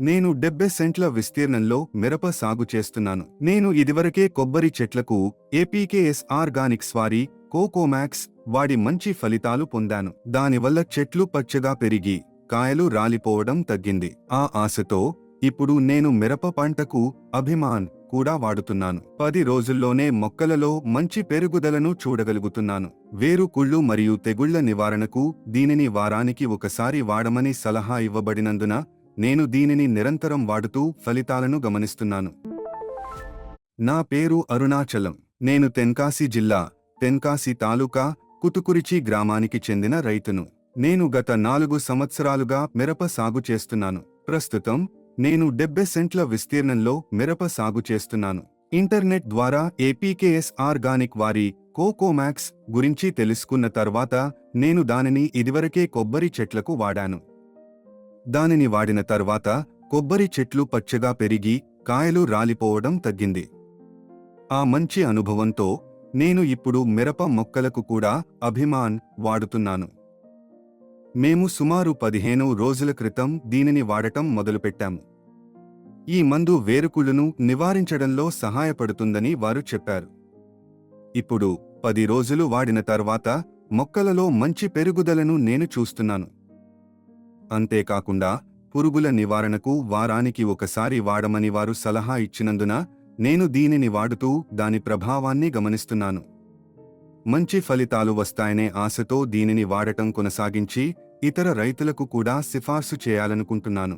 నేను 70 సెంట్ల విస్తీర్ణంలో మిరప సాగు చేస్తున్నాను. నేను ఇదివరకే కొబ్బరి చెట్లకు ఏపీకేఎస్ ఆర్గానిక్స్ వారి కోకోమాక్స్ వాడి మంచి ఫలితాలు పొందాను. దానివల్ల చెట్లు పచ్చగా పెరిగి కాయలు రాలిపోవడం తగ్గింది. ఆ ఆశతో ఇప్పుడు నేను మిరప పంటకు అభిమాన్ కూడా వాడుతున్నాను. 10 రోజుల్లోనే మొక్కలలో మంచి పెరుగుదలను చూడగలుగుతున్నాను. వేరు కుళ్ళు మరియు తెగుళ్ల నివారణకు దీనిని వారానికి ఒకసారి వాడమని సలహా ఇవ్వబడినందున నేను దీనిని నిరంతరం వాడుతూ ఫలితాలను గమనిస్తున్నాను. నా పేరు అరుణాచలం. నేను తెన్కాసి జిల్లా, తెన్కాసి తాలూకా, కుతుకురిచి గ్రామానికి చెందిన రైతును. నేను గత 4 సంవత్సరాలుగా మిరప సాగు చేస్తున్నాను. ప్రస్తుతం నేను 70 సెంట్ల విస్తీర్ణంలో మిరప సాగు చేస్తున్నాను. ఇంటర్నెట్ ద్వారా ఏపీకేఎస్ ఆర్గానిక్ వారి కోకోమాక్స్ గురించి తెలుసుకున్న తర్వాత నేను దానిని ఇదివరకే కొబ్బరి చెట్లకు వాడాను. దానిని వాడిన తర్వాత కొబ్బరి చెట్లు పచ్చగా పెరిగి కాయలు రాలిపోవడం తగ్గింది. ఆ మంచి అనుభవంతో నేను ఇప్పుడు మిరప మొక్కలకు కూడా అభిమాన్ వాడుతున్నాను. మేము సుమారు 15 రోజుల క్రితం దీనిని వాడటం మొదలుపెట్టాము. ఈ మందు వేరుకుళ్ళను నివారించడంలో సహాయపడుతుందని వారు చెప్పారు. ఇప్పుడు 10 రోజులు వాడిన తర్వాత మొక్కలలో మంచి పెరుగుదలను నేను చూస్తున్నాను. అంతేకాకుండా పురుగుల నివారణకు వారానికి ఒకసారి వాడమని వారు సలహా ఇచ్చినందున నేను దీనిని వాడుతూ దాని ప్రభావాన్ని గమనిస్తున్నాను. మంచి ఫలితాలు వస్తాయనే ఆశతో దీనిని వాడటం కొనసాగించి ఇతర రైతులకు కూడా సిఫార్సు చేయాలనుకుంటున్నాను.